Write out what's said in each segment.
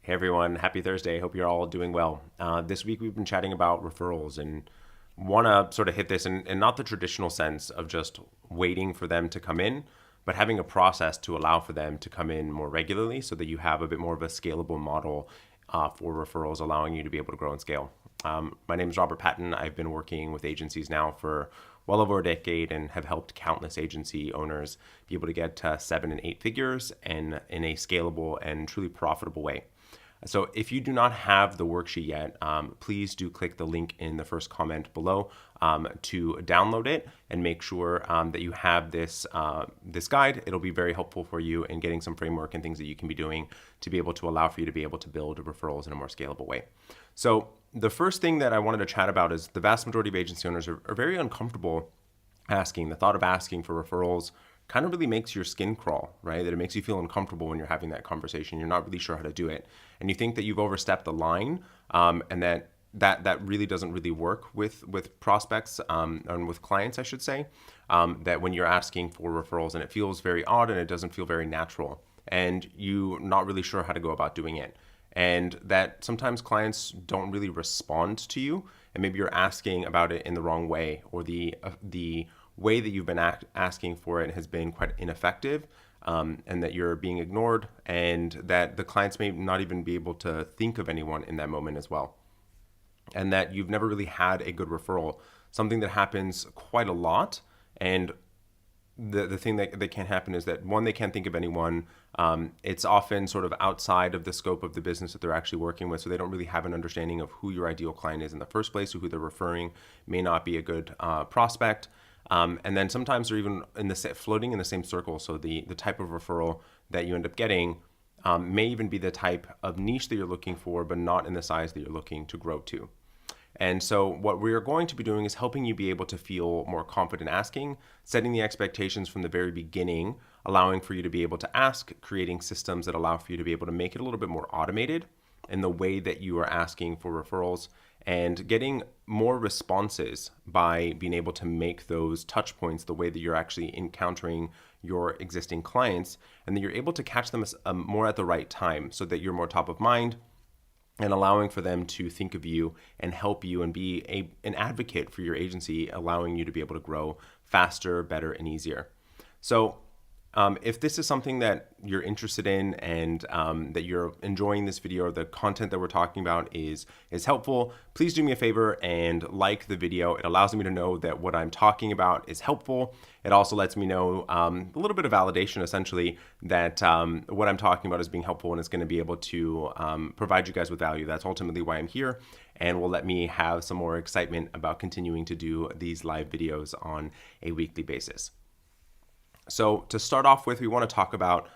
Hey everyone, happy Thursday. Hope you're all doing well. This week we've been chatting about referrals and want to sort of hit this in not the traditional sense of just waiting for them to come in, but having a process to allow for them to come in more regularly so that you have a bit more of a scalable model for referrals, allowing you to be able to grow and scale. My name is Robert Patton. I've been working with agencies now for well over a decade and have helped countless agency owners be able to get to 7 and 8 figures and in a scalable and truly profitable way. So if you do not have the worksheet yet, please do click the link in the first comment below to download it and make sure that you have this guide. It'll be very helpful for you in getting some framework and things that you can be doing to be able to allow for you to be able to build referrals in a more scalable way. So the first thing that I wanted to chat about is the vast majority of agency owners are very uncomfortable asking. The thought of asking for referrals kind of really makes your skin crawl, right? That it makes you feel uncomfortable when you're having that conversation. You're not really sure how to do it. And you think that you've overstepped the line and that really doesn't really work with prospects and with clients, I should say, that when you're asking for referrals and it feels very odd and it doesn't feel very natural and you're not really sure how to go about doing it. And that sometimes clients don't really respond to you and maybe you're asking about it in the wrong way or the way that you've been asking for it has been quite ineffective and that you're being ignored and that the clients may not even be able to think of anyone in that moment as well. And that you've never really had a good referral, something that happens quite a lot. And the thing that can happen is that one, they can't think of anyone. It's often sort of outside of the scope of the business that they're actually working with. So they don't really have an understanding of who your ideal client is in the first place, or who they're referring may not be a good prospect. And then sometimes they're even floating in the same circle. So the type of referral that you end up getting may even be the type of niche that you're looking for, but not in the size that you're looking to grow to. And so what we are going to be doing is helping you be able to feel more confident asking, setting the expectations from the very beginning, allowing for you to be able to ask, creating systems that allow for you to be able to make it a little bit more automated in the way that you are asking for referrals, and getting more responses by being able to make those touch points the way that you're actually encountering your existing clients, and that you're able to catch them more at the right time so that you're more top of mind and allowing for them to think of you and help you and be an advocate for your agency, allowing you to be able to grow faster, better, and easier. So if this is something that you're interested in and that you're enjoying this video or the content that we're talking about is helpful, please do me a favor and like the video. It allows me to know that what I'm talking about is helpful. It also lets me know a little bit of validation, essentially, that what I'm talking about is being helpful and it's going to be able to provide you guys with value. That's ultimately why I'm here, and will let me have some more excitement about continuing to do these live videos on a weekly basis. So to start off with, we want to talk about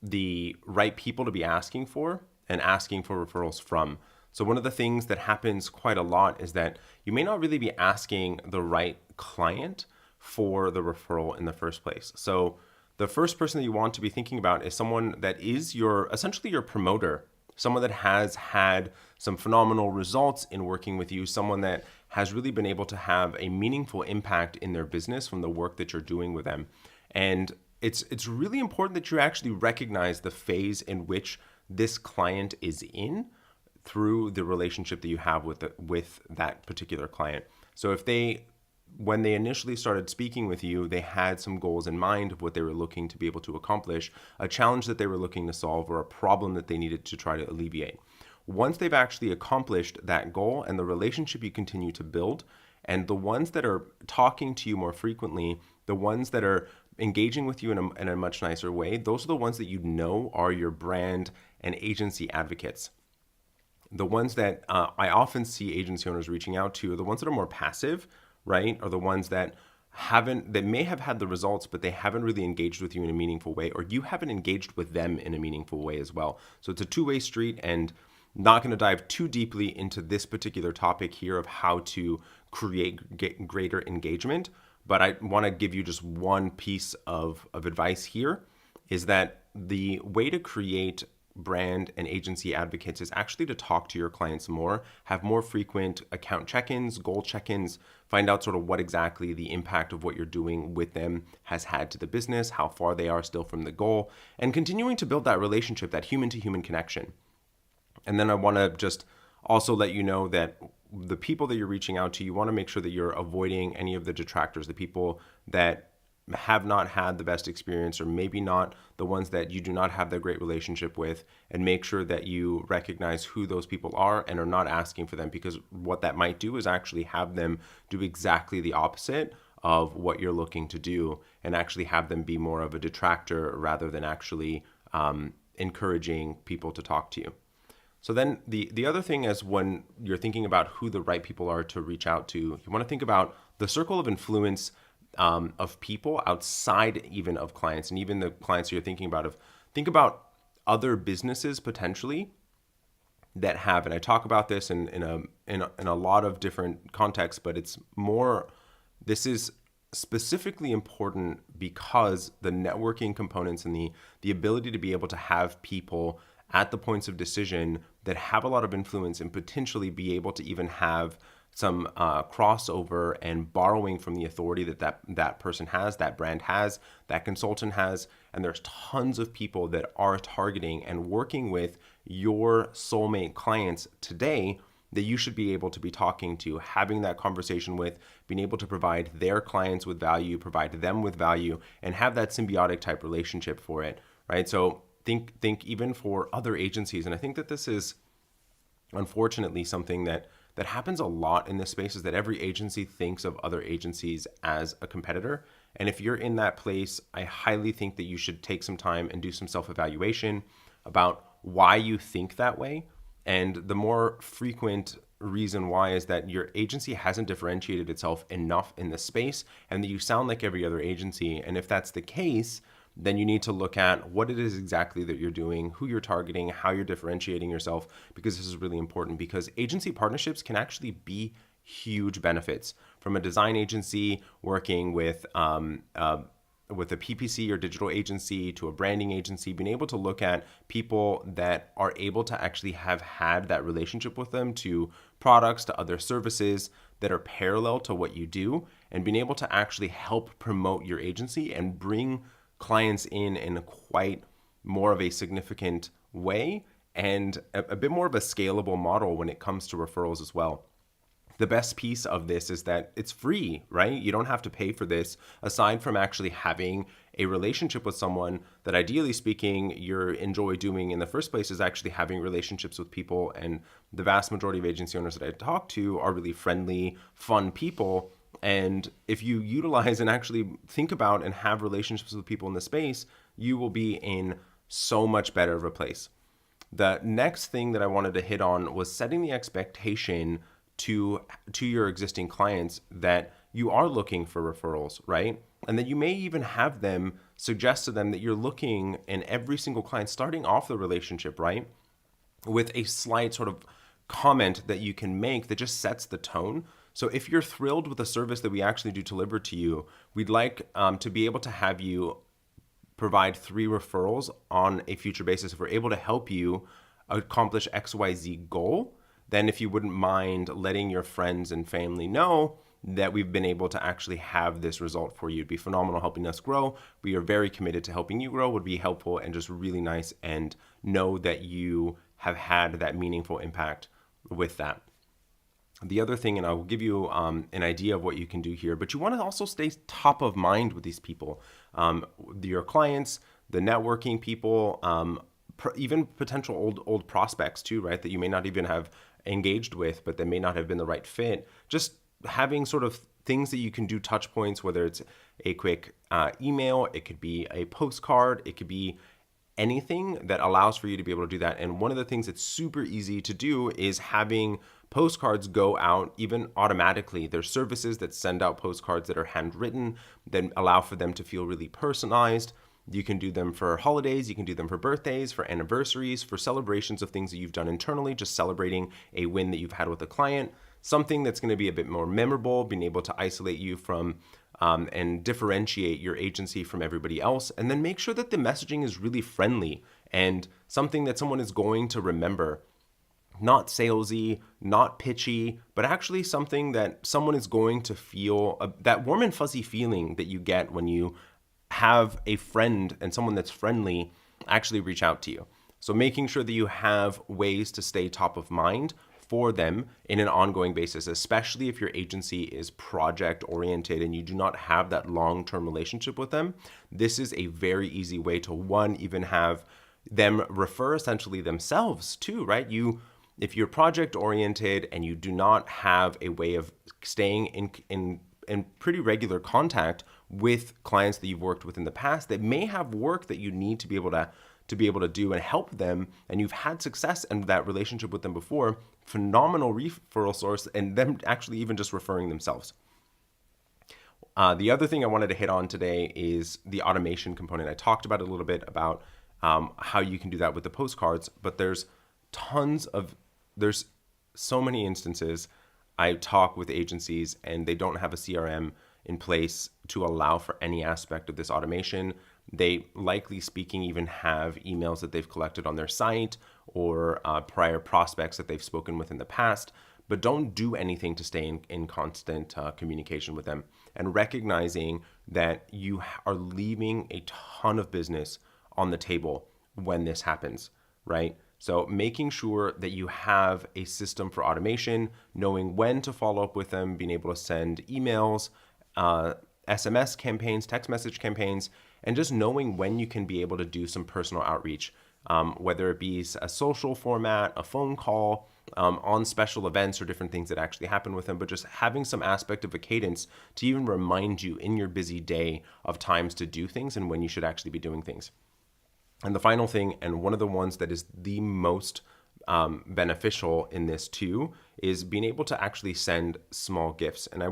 the right people to be asking for and asking for referrals from. So one of the things that happens quite a lot is that you may not really be asking the right client for the referral in the first place. So the first person that you want to be thinking about is someone that is essentially your promoter, someone that has had some phenomenal results in working with you, someone that has really been able to have a meaningful impact in their business from the work that you're doing with them. And it's really important that you actually recognize the phase in which this client is in through the relationship that you have with that particular client. So when they initially started speaking with you, they had some goals in mind of what they were looking to be able to accomplish, a challenge that they were looking to solve, or a problem that they needed to try to alleviate. Once they've actually accomplished that goal and the relationship you continue to build, and the ones that are talking to you more frequently, the ones that are engaging with you in a much nicer way, those are the ones that you know are your brand and agency advocates. The ones that I often see agency owners reaching out to are the ones that are more passive, right? Are the ones that may have had the results, but they haven't really engaged with you in a meaningful way, or you haven't engaged with them in a meaningful way as well. So it's a two-way street, and not going to dive too deeply into this particular topic here of how to get greater engagement, but I want to give you just one piece of advice here, is that the way to create brand and agency advocates is actually to talk to your clients more, have more frequent account check-ins, goal check-ins, find out sort of what exactly the impact of what you're doing with them has had to the business, how far they are still from the goal, and continuing to build that relationship, that human-to-human connection. And then I want to just also let you know that the people that you're reaching out to, you want to make sure that you're avoiding any of the detractors, the people that have not had the best experience, or maybe not the ones that you do not have that great relationship with, and make sure that you recognize who those people are and are not asking for them, because what that might do is actually have them do exactly the opposite of what you're looking to do, and actually have them be more of a detractor rather than actually encouraging people to talk to you. So then the other thing is, when you're thinking about who the right people are to reach out to, you want to think about the circle of influence of people outside even of clients, and even the clients you're thinking about. Think about other businesses potentially that have, and I talk about this in a lot of different contexts, but this is specifically important because the networking components and the ability to be able to have people at the points of decision that have a lot of influence, and potentially be able to even have some crossover and borrowing from the authority that person has, that brand has, that consultant has. And there's tons of people that are targeting and working with your soulmate clients today that you should be able to be talking to, having that conversation with, being able to provide their clients with value, provide them with value, and have that symbiotic type relationship for it, right? So think even for other agencies. And I think that this is unfortunately something that happens a lot in this space, is that every agency thinks of other agencies as a competitor. And if you're in that place, I highly think that you should take some time and do some self-evaluation about why you think that way. And the more frequent reason why is that your agency hasn't differentiated itself enough in this space, and that you sound like every other agency. And if that's the case, then you need to look at what it is exactly that you're doing, who you're targeting, how you're differentiating yourself, because this is really important. Because agency partnerships can actually be huge benefits. From a design agency working with a PPC or digital agency to a branding agency, being able to look at people that are able to actually have had that relationship with them, to products, to other services that are parallel to what you do, and being able to actually help promote your agency and bring clients in quite more of a significant way, and a bit more of a scalable model when it comes to referrals as well. The best piece of this is that it's free, right? You don't have to pay for this, aside from actually having a relationship with someone that, ideally speaking, you enjoy doing in the first place, is actually having relationships with people. And the vast majority of agency owners that I talk to are really friendly, fun people. And if you utilize and actually think about and have relationships with people in the space, you will be in so much better of a place. The next thing that I wanted to hit on was setting the expectation to your existing clients that you are looking for referrals, right? And that you may even have them suggest to them that you're looking in every single client, starting off the relationship, right, with a slight sort of comment that you can make that just sets the tone. So if you're thrilled with the service that we actually do deliver to you, we'd like to be able to have you provide 3 referrals on a future basis. If we're able to help you accomplish XYZ goal, then if you wouldn't mind letting your friends and family know that we've been able to actually have this result for you. It'd be phenomenal helping us grow. We are very committed to helping you grow, would be helpful and just really nice, and know that you have had that meaningful impact with that. The other thing, and I will give you an idea of what you can do here, but you want to also stay top of mind with these people, your clients, the networking people, even potential old prospects too, right? That you may not even have engaged with, but that may not have been the right fit. Just having sort of things that you can do, touch points, whether it's a quick email, it could be a postcard, it could be anything that allows for you to be able to do that. And one of the things that's super easy to do is having postcards go out even automatically. There's services that send out postcards that are handwritten, that allow for them to feel really personalized. You can do them for holidays, you can do them for birthdays, for anniversaries, for celebrations of things that you've done internally, just celebrating a win that you've had with a client. Something that's going to be a bit more memorable, being able to isolate you from and differentiate your agency from everybody else. And then make sure that the messaging is really friendly and something that someone is going to remember. Not salesy, not pitchy, but actually something that someone is going to feel, that warm and fuzzy feeling that you get when you have a friend and someone that's friendly actually reach out to you. So making sure that you have ways to stay top of mind for them in an ongoing basis, especially if your agency is project oriented and you do not have that long-term relationship with them. This is a very easy way to, one, even have them refer essentially themselves too, right? If you're project oriented and you do not have a way of staying in pretty regular contact with clients that you've worked with in the past that may have work that you need to be able to do and help them, and you've had success in that relationship with them before, phenomenal referral source, and them actually even just referring themselves. The other thing I wanted to hit on today is the automation component. I talked about it a little bit about how you can do that with the postcards, but there's so many instances I talk with agencies and they don't have a CRM in place to allow for any aspect of this automation. They, likely speaking, even have emails that they've collected on their site or prior prospects that they've spoken with in the past, but don't do anything to stay in constant communication with them. And recognizing that you are leaving a ton of business on the table when this happens, right? So making sure that you have a system for automation, knowing when to follow up with them, being able to send emails, SMS campaigns, text message campaigns, and just knowing when you can be able to do some personal outreach, whether it be a social format, a phone call, on special events or different things that actually happen with them, but just having some aspect of a cadence to even remind you in your busy day of times to do things and when you should actually be doing things. And the final thing, and one of the ones that is the most beneficial in this too, is being able to actually send small gifts. And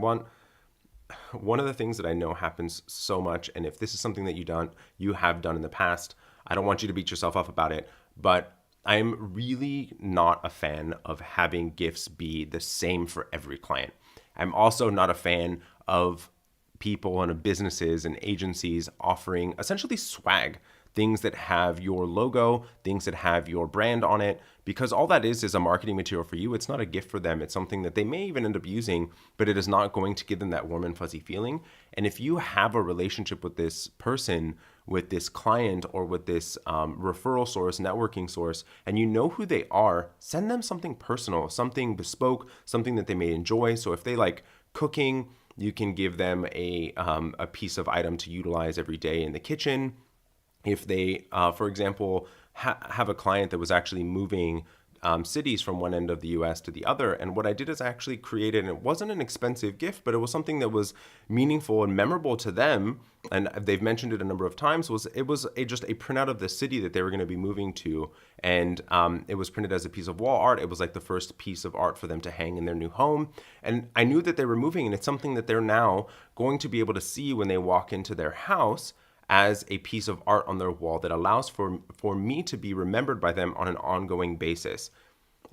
one of the things that I know happens so much, and if this is something that you have done in the past, I don't want you to beat yourself up about it, but I'm really not a fan of having gifts be the same for every client. I'm also not a fan of people and businesses and agencies offering essentially swag, things that have your logo, things that have your brand on it, because all that is a marketing material for you. It's not a gift for them. It's something that they may even end up using, but it is not going to give them that warm and fuzzy feeling. And if you have a relationship with this person, with this client, or with this referral source, networking source, and you know who they are, send them something personal, something bespoke, something that they may enjoy. So if they like cooking, you can give them a piece of item to utilize every day in the kitchen. If they, for example, have a client that was actually moving cities from one end of the US to the other, and what I did is I actually created, and it wasn't an expensive gift, but it was something that was meaningful and memorable to them, and they've mentioned it a number of times, just a printout of the city that they were going to be moving to, and it was printed as a piece of wall art. It was like the first piece of art for them to hang in their new home, and I knew that they were moving, and it's something that they're now going to be able to see when they walk into their house as a piece of art on their wall that allows for me to be remembered by them on an ongoing basis.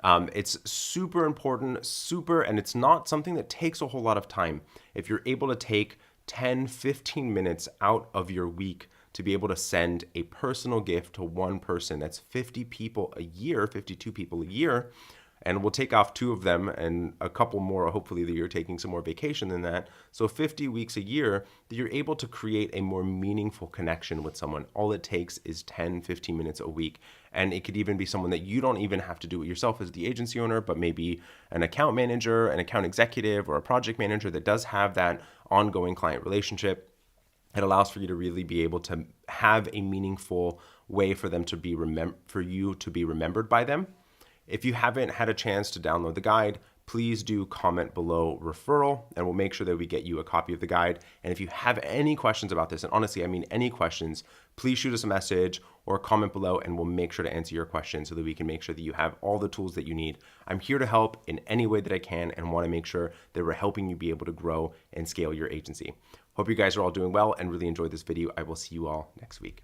It's super important, and it's not something that takes a whole lot of time. If you're able to take 10, 15 minutes out of your week to be able to send a personal gift to one person, that's 50 people a year, 52 people a year, and we'll take off 2 of them and a couple more, hopefully that you're taking some more vacation than that. So 50 weeks a year that you're able to create a more meaningful connection with someone. All it takes is 10, 15 minutes a week. And it could even be someone that you don't even have to do it yourself as the agency owner, but maybe an account manager, an account executive, or a project manager that does have that ongoing client relationship. It allows for you to really be able to have a meaningful way for them to be for you to be remembered by them. If you haven't had a chance to download the guide, please do comment below referral, and we'll make sure that we get you a copy of the guide. And if you have any questions about this, and honestly, I mean any questions, please shoot us a message or comment below, and we'll make sure to answer your questions so that we can make sure that you have all the tools that you need. I'm here to help in any way that I can and want to make sure that we're helping you be able to grow and scale your agency. Hope you guys are all doing well and really enjoyed this video. I will see you all next week.